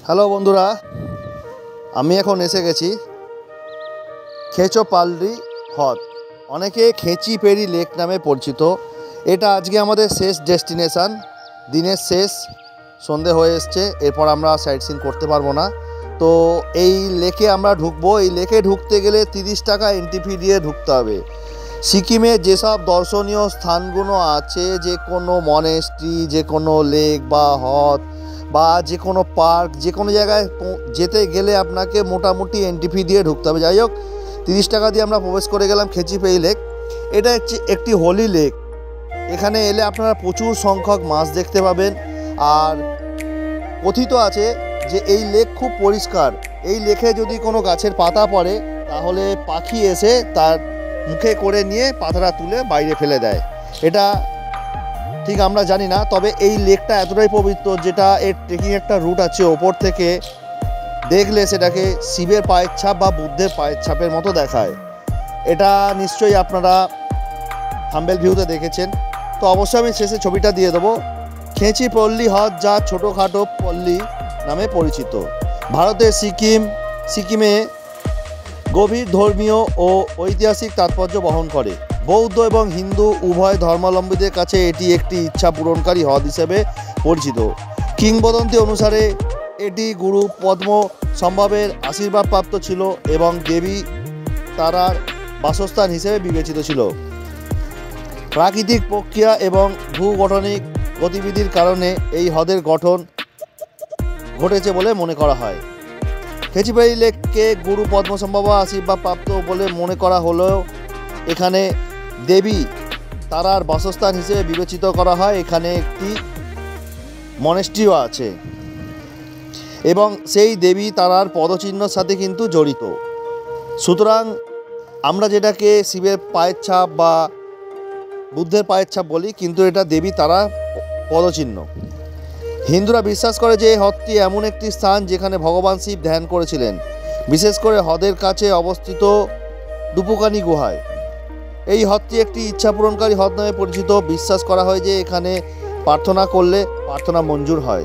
Hello বন্ধুরা, আমি এখন এসে গেছি খেচোপাল্ডি হ্রদ, অনেকে খেচিপেড়ি লেক নামে পরিচিত। এটা আজকে আমাদের শেষ ডেস্টিনেশান। দিনের শেষ, সন্ধে হয়ে এসছে, এরপর আমরা সাইট সিন করতে পারবো না। তো এই লেকে আমরা ঢুকবো। এই লেকে ঢুকতে গেলে 30 টাকা এন্ট্রি ফি দিয়ে ঢুকতে হবে। সিকিমে যেসব দর্শনীয় স্থানগুলো আছে, যে কোনো মনেস্ট্রি, যে কোনো লেক বা হ্রদ বা যে কোনো পার্ক, যে কোনো জায়গায় যেতে গেলে আপনাকে মোটামুটি এন্ট্রি ফি দিয়ে ঢুকতে হবে। যাই হোক, 30 টাকা দিয়ে আমরা প্রবেশ করে গেলাম খেচিপেড়ি লেক। এটা একটি হোলি লেক। এখানে এলে আপনারা প্রচুর সংখ্যক মাছ দেখতে পাবেন। আর কথিত আছে যে এই লেক খুব পরিষ্কার। এই লেকে যদি কোনো গাছের পাতা পড়ে তাহলে পাখি এসে তার মুখে করে নিয়ে পাতাটা তুলে বাইরে ফেলে দেয়। এটা ঠিক আমরা জানি না, তবে এই লেকটা এতটাই পবিত্র যেটা এর ট্রেকিং একটা রুট আছে। ওপর থেকে দেখলে সেটাকে শিবের পায়ের ছাপ বা বুদ্ধের পায়ের ছাপের মতো দেখায়। এটা নিশ্চয়ই আপনারা থাম্বনেল ভিউতে দেখেছেন। তো অবশ্যই আমি শেষে ছবিটা দিয়ে দেবো। খেচিপল্লি হ্রদ, যা ছোটোখাটো পল্লী নামে পরিচিত, ভারতের সিকিমে গভীর ধর্মীয় ও ঐতিহাসিক তাৎপর্য বহন করে। বৌদ্ধ এবং হিন্দু উভয় ধর্মাবলম্বীদের কাছে এটি একটি ইচ্ছা পূরণকারী হ্রদ হিসেবে পরিচিত। কিংবদন্তি অনুসারে এটি গুরু পদ্ম সম্ভবের আশীর্বাদপ্রাপ্ত ছিল এবং দেবী তারার বাসস্থান হিসেবে বিবেচিত ছিল। প্রাকৃতিক প্রক্রিয়া এবং ভূগঠনিক গতিবিধির কারণে এই হ্রদের গঠন ঘটেছে বলে মনে করা হয়। খেচিপেড়ি লেককে গুরু পদ্মসম্ভব আশীর্বাদপ্রাপ্ত বলে মনে করা হলেও এখানে দেবী তারার বাসস্থান হিসেবে বিবেচিত করা হয়। এখানে একটি মনেস্ট্রিও আছে এবং সেই দেবী তারার পদচিহ্নের সাথে কিন্তু জড়িত। সুতরাং আমরা যেটাকে শিবের পায়ের ছাপ বা বুদ্ধের পায়ের ছাপ বলি, কিন্তু এটা দেবী তারা পদচিহ্ন। হিন্দুরা বিশ্বাস করে যে এই হ্রদটি এমন একটি স্থান যেখানে ভগবান শিব ধ্যান করেছিলেন, বিশেষ করে হ্রদের কাছে অবস্থিত ডুপুকানি গুহায়। এই হ্রদটি একটি ইচ্ছা পূরণকারী হ্রদ নামে পরিচিত। বিশ্বাস করা হয় যে এখানে প্রার্থনা করলে প্রার্থনা মঞ্জুর হয়।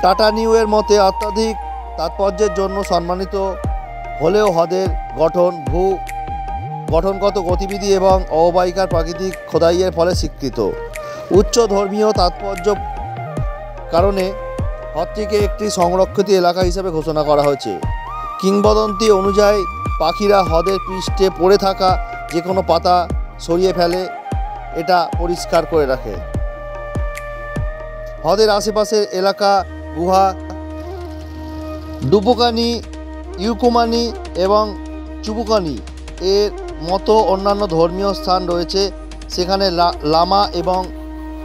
টাটা নিউয়ের মতে অত্যাধিক তাৎপর্যের জন্য সম্মানিত হলেও হ্রদের গঠনগত গতিবিধি এবং অববাহিকার প্রাকৃতিক খোদাইয়ের ফলে স্বীকৃত। উচ্চ ধর্মীয় তাৎপর্য কারণে হ্রদটিকে একটি সংরক্ষিত এলাকা হিসেবে ঘোষণা করা হয়েছে। কিংবদন্তি অনুযায়ী পাখিরা হ্রদের পৃষ্ঠে পড়ে থাকা যে কোনো পাতা সরিয়ে ফেলে, এটা পরিষ্কার করে রাখে। হ্রদের আশেপাশের এলাকা গুহা, ডুপুকানি, ইউকুমানি এবং চুবুকানি এর মতো অন্যান্য ধর্মীয় স্থান রয়েছে। সেখানে লামা এবং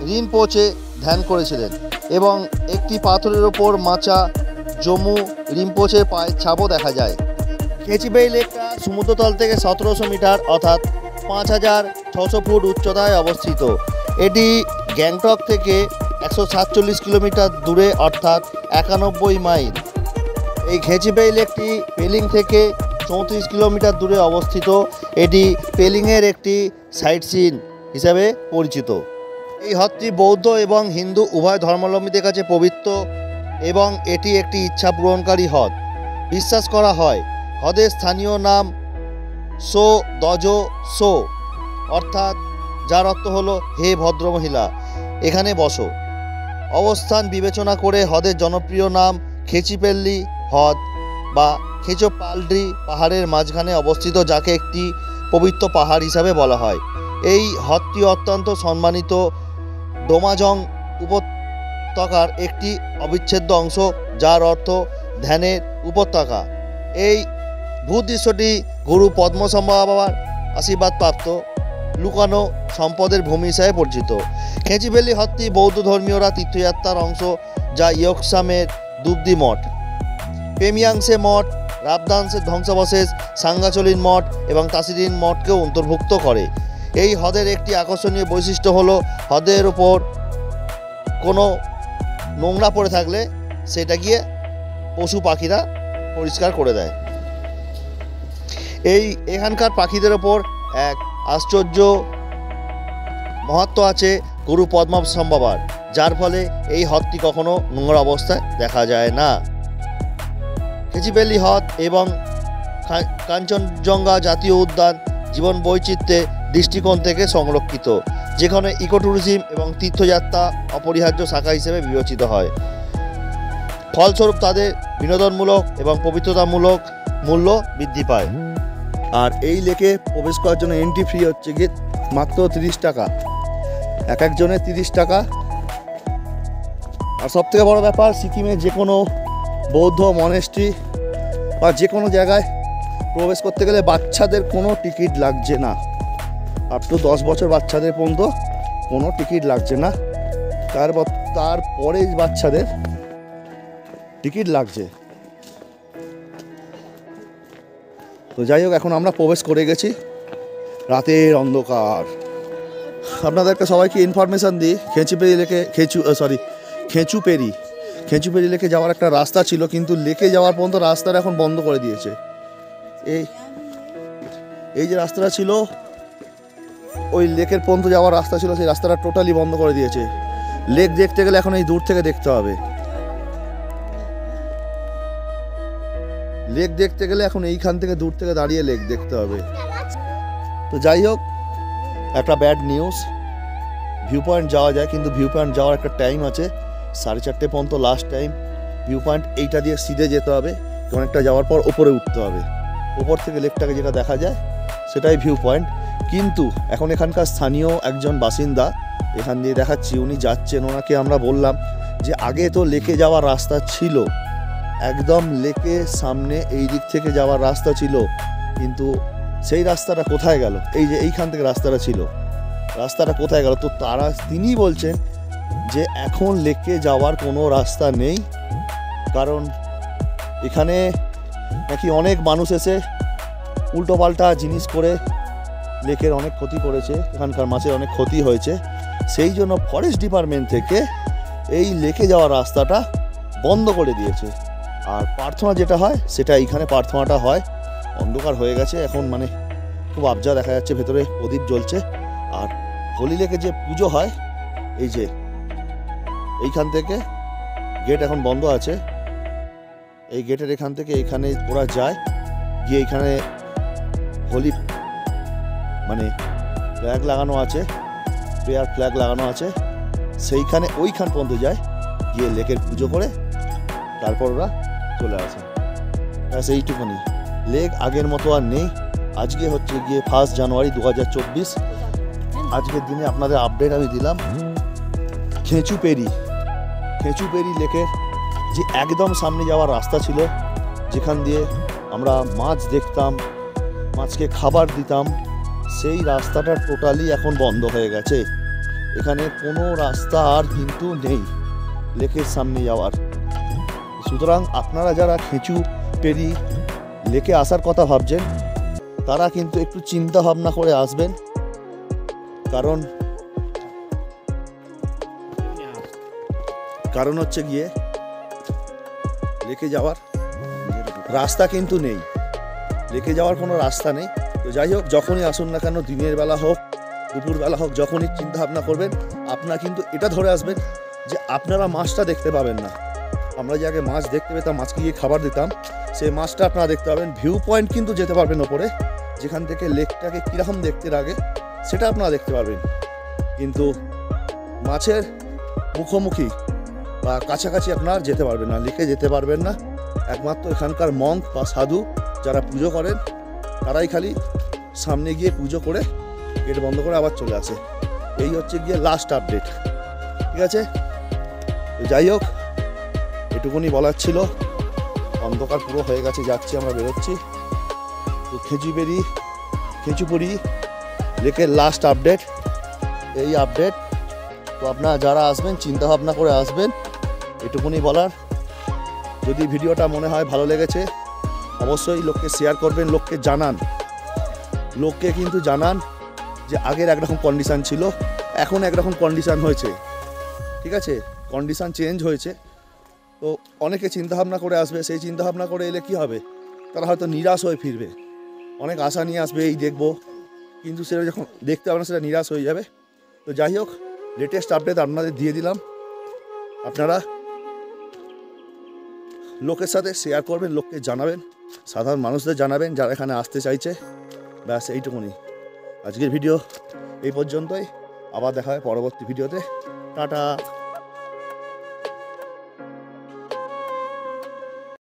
রিনপোচে ধ্যান করেছিলেন এবং একটি পাথরের ওপর মাচা জমু রিনপোচের পায়ের ছাপও দেখা যায়। খেচিপেড়ি লেকটা সমুদ্রতল থেকে 1700 মিটার অর্থাৎ 5600 ফুট উচ্চতায় অবস্থিত। এটি গ্যাংটক থেকে 147 কিলোমিটার দূরে অর্থাৎ 91 মাইল। এই খেচিপেড়ি লেকটি পেলিং থেকে 34 কিলোমিটার দূরে অবস্থিত। এটি পেলিংয়ের একটি সাইট সিন হিসাবে পরিচিত। এই হ্রদটি বৌদ্ধ এবং হিন্দু উভয় ধর্মাবলম্বীদের কাছে পবিত্র এবং এটি একটি ইচ্ছা পূরণকারী হ্রদ। বিশ্বাস করা হয় হ্রদের স্থানীয় নাম সো দজো সো, অর্থাৎ যার অর্থ হলো হে ভদ্রমহিলা এখানে বসো। অবস্থান বিবেচনা করে হ্রদের জনপ্রিয় নাম খেচিপেড়ি হ্রদ বা খেচোপাল্ডি পাহাড়ের মাঝখানে অবস্থিত, যাকে একটি পবিত্র পাহাড় হিসাবে বলা হয়। এই হ্রদটি অত্যন্ত সম্মানিত ডোমাজং উপত্যকার একটি অবিচ্ছেদ্য অংশ, যার অর্থ ধ্যানের উপত্যকা। এই ভূদৃশ্যটি গুরু পদ্মসম্ভবার আশীর্বাদপ্রাপ্ত লুকানো সম্পদের ভূমি হিসাবে পরিচিত। খেচিপেড়ি হ্রদটি বৌদ্ধ ধর্মীয়রা তীর্থযাত্রার অংশ, যা ইয়কসামের দুবদি মঠ, পেমিয়াংসে মঠ, রাবদান্সের ধ্বংসাবশেষ, সাঙ্গাচলিন মঠ এবং তাসিরিন মঠকেও অন্তর্ভুক্ত করে। এই হ্রদের একটি আকর্ষণীয় বৈশিষ্ট্য হলো হ্রদের ওপর কোনো নোংরা পড়ে থাকলে সেটা গিয়ে পশু পাখিরা পরিষ্কার করে দেয়। এখানকার পাখিদের ওপর এক আশ্চর্য মহত্ব আছে গুরু পদ্মসম্ভবার, যার ফলে এই হ্রদটি কখনো নোংরা অবস্থায় দেখা যায় না। খেচিপেলি হ্রদ এবং কাঞ্চনজঙ্ঘা জাতীয় উদ্যান জীবন বৈচিত্র্যের দৃষ্টিকোণ থেকে সংরক্ষিত, যেখানে ইকো ট্যুরিজম এবং তীর্থযাত্রা অপরিহার্য শাখা হিসেবে বিবেচিত হয়। ফলস্বরূপ তাদের বিনোদনমূলক এবং পবিত্রতামূলক মূল্য বৃদ্ধি পায়। আর এই লেকে প্রবেশ করার জন্য এন্ট্রি ফি হচ্ছে গিয়ে মাত্র 30 টাকা, এক একজনের 30 টাকা। আর সবথেকে বড় ব্যাপার, সিকিমে যে কোনো বৌদ্ধ মনেস্ট্রি বা যে কোনো জায়গায় প্রবেশ করতে গেলে বাচ্চাদের কোনো টিকিট লাগছে না। আপ টু 10 বছর বাচ্চাদের পর্যন্ত কোনো টিকিট লাগছে না, তারপরে বাচ্চাদের টিকিট লাগছে। তো যাই হোক, এখন আমরা প্রবেশ করে গেছি, রাতের অন্ধকার। আপনাদেরকে সবাইকে ইনফরমেশান দিই, খেঁচুপেরি লেকে খেঁচুপেরি লেকে যাওয়ার একটা রাস্তা ছিল, কিন্তু লেকে যাওয়ার পর্যন্ত রাস্তাটা এখন বন্ধ করে দিয়েছে। এই যে রাস্তাটা ছিল, ওই লেকের পর্যন্ত যাওয়ার রাস্তা ছিল, সেই রাস্তাটা টোটালি বন্ধ করে দিয়েছে। লেক দেখতে গেলে এখন এই দূর থেকে দেখতে হবে। লেক দেখতে গেলে এখন এইখান থেকে দূর থেকে দাঁড়িয়ে লেক দেখতে হবে। তো যাই হোক, একটা ব্যাড নিউজ, ভিউ পয়েন্ট যাওয়া যায়, কিন্তু ভিউ পয়েন্ট যাওয়ার একটা টাইম আছে, 4:30 পর্যন্ত লাস্ট টাইম। ভিউ পয়েন্ট এইটা দিয়ে সিধে যেতে হবে, অনেকটা যাওয়ার পর ওপরে উঠতে হবে। ওপর থেকে লেকটাকে যেটা দেখা যায় সেটাই ভিউ পয়েন্ট। কিন্তু এখন এখানকার স্থানীয় একজন বাসিন্দা, এখান দিয়ে দেখাচ্ছি, উনি যাচ্ছেন। ওনাকে আমরা বললাম যে আগে তো লেকে যাওয়ার রাস্তা ছিল, একদম লেকের সামনে এই দিক থেকে যাওয়ার রাস্তা ছিল, কিন্তু সেই রাস্তাটা কোথায় গেল? এই যে এইখান থেকে রাস্তাটা ছিল, রাস্তাটা কোথায় গেল? তো তিনি বলছেন যে এখন লেকে যাওয়ার কোনো রাস্তা নেই, কারণ এখানে নাকি অনেক মানুষ এসে উল্টোপাল্টা জিনিস করে লেকের অনেক ক্ষতি করেছে, এখানকার মাছের অনেক ক্ষতি হয়েছে। সেই জন্য ফরেস্ট ডিপার্টমেন্ট থেকে এই লেকে যাওয়ার রাস্তাটা বন্ধ করে দিয়েছে। আর প্রার্থনা যেটা হয় সেটা এইখানে প্রার্থনাটা হয়। অন্ধকার হয়ে গেছে এখন, মানে খুব আবজা দেখা যাচ্ছে, ভেতরে প্রদীপ জ্বলছে। আর হোলি লেকে যে পুজো হয়, এই যে এইখান থেকে গেট এখন বন্ধ আছে, এই গেটের এখান থেকে এইখানে ওরা যায়, গিয়ে এইখানে হোলি মানে ফ্ল্যাগ লাগানো আছে, প্রেয়ার ফ্ল্যাগ লাগানো আছে, সেইখানে ওইখান পর্যন্ত যায়, গিয়ে লেকের পুজো করে তারপর ওরা চলে আসে। ব্যাস এইটুকুনি। লেক আগের মতো আর নেই। আজকে হচ্ছে গিয়ে 1 জানুয়ারি 2024। আজকের দিনে আপনাদের আপডেট আমি দিলাম। খেঁচুপেরি লেকের যে একদম সামনে যাওয়ার রাস্তা ছিল, যেখান দিয়ে আমরা মাছ দেখতাম, মাছকে খাবার দিতাম, সেই রাস্তাটা টোটালি এখন বন্ধ হয়ে গেছে। এখানে কোনো রাস্তা আর কিন্তু নেই লেকের সামনে যাওয়ার। সুতরাং আপনারা যারা খেঁচুপেরি লেকে আসার কথা ভাবছেন, তারা কিন্তু একটু চিন্তা ভাবনা করে আসবেন, কারণ হচ্ছে গিয়ে লেকে যাওয়ার রাস্তা কিন্তু নেই, লেকে যাওয়ার কোনো রাস্তা নেই। তো যাই হোক, যখনই আসুন না কেন, দিনের বেলা হোক দুপুরবেলা হোক, যখনই চিন্তা ভাবনা করবেন, আপনারা কিন্তু এটা ধরে আসবেন যে আপনারা মাছটা দেখতে পাবেন না। আমরা যে আগে মাছ দেখতে পেতাম, মাছকে গিয়ে খাবার দিতাম, সেই মাছটা আপনারা দেখতে পাবেন। ভিউ পয়েন্ট কিন্তু যেতে পারবেন ওপরে, যেখান থেকে লেকটাকে কীরকম দেখতে লাগে সেটা আপনারা দেখতে পারবেন, কিন্তু মাছের মুখোমুখি বা কাছাকাছি আপনারা যেতে পারবেন না, লেকে যেতে পারবেন না। একমাত্র এখানকার মঙ্ক বা সাধু যারা পুজো করেন, তারাই খালি সামনে গিয়ে পুজো করে গেট বন্ধ করে আবার চলে আসে। এই হচ্ছে গিয়ে লাস্ট আপডেট, ঠিক আছে? যাই হোক, এটুকুনি বলার ছিল। অন্ধকার পুরো হয়ে গেছে, যাচ্ছি, আমরা বেরোচ্ছি। তো খেঁচুপেরি লেকের লাস্ট আপডেট, এই আপডেট। তো আপনারা যারা আসবেন চিন্তা ভাবনা করে আসবেন, এটুকুনি বলার। যদি ভিডিওটা মনে হয় ভালো লেগেছে, অবশ্যই লোককে শেয়ার করবেন, লোককে কিন্তু জানান যে আগের একরকম কন্ডিশান ছিল, এখন একরকম কন্ডিশান হয়েছে, ঠিক আছে? কন্ডিশান চেঞ্জ হয়েছে। তো অনেকে চিন্তাভাবনা করে আসবে, সেই চিন্তাভাবনা করে এলে কি হবে, তারা হয়তো নিরাশ হয়ে ফিরবে। অনেক আশা নিয়ে আসবে, এই দেখবো, কিন্তু সেটা যখন দেখতে পাবে না, সেটা নিরাশ হয়ে যাবে। তো যাই হোক, লেটেস্ট আপডেট আপনাদের দিয়ে দিলাম। আপনারা লোকের সাথে শেয়ার করবেন, লোককে জানাবেন, সাধারণ মানুষদের জানাবেন যারা এখানে আসতে চাইছে। ব্যাস এইটুকুনি। আজকের ভিডিও এই পর্যন্তই। আবার দেখা হয় পরবর্তী ভিডিওতে। টাটা।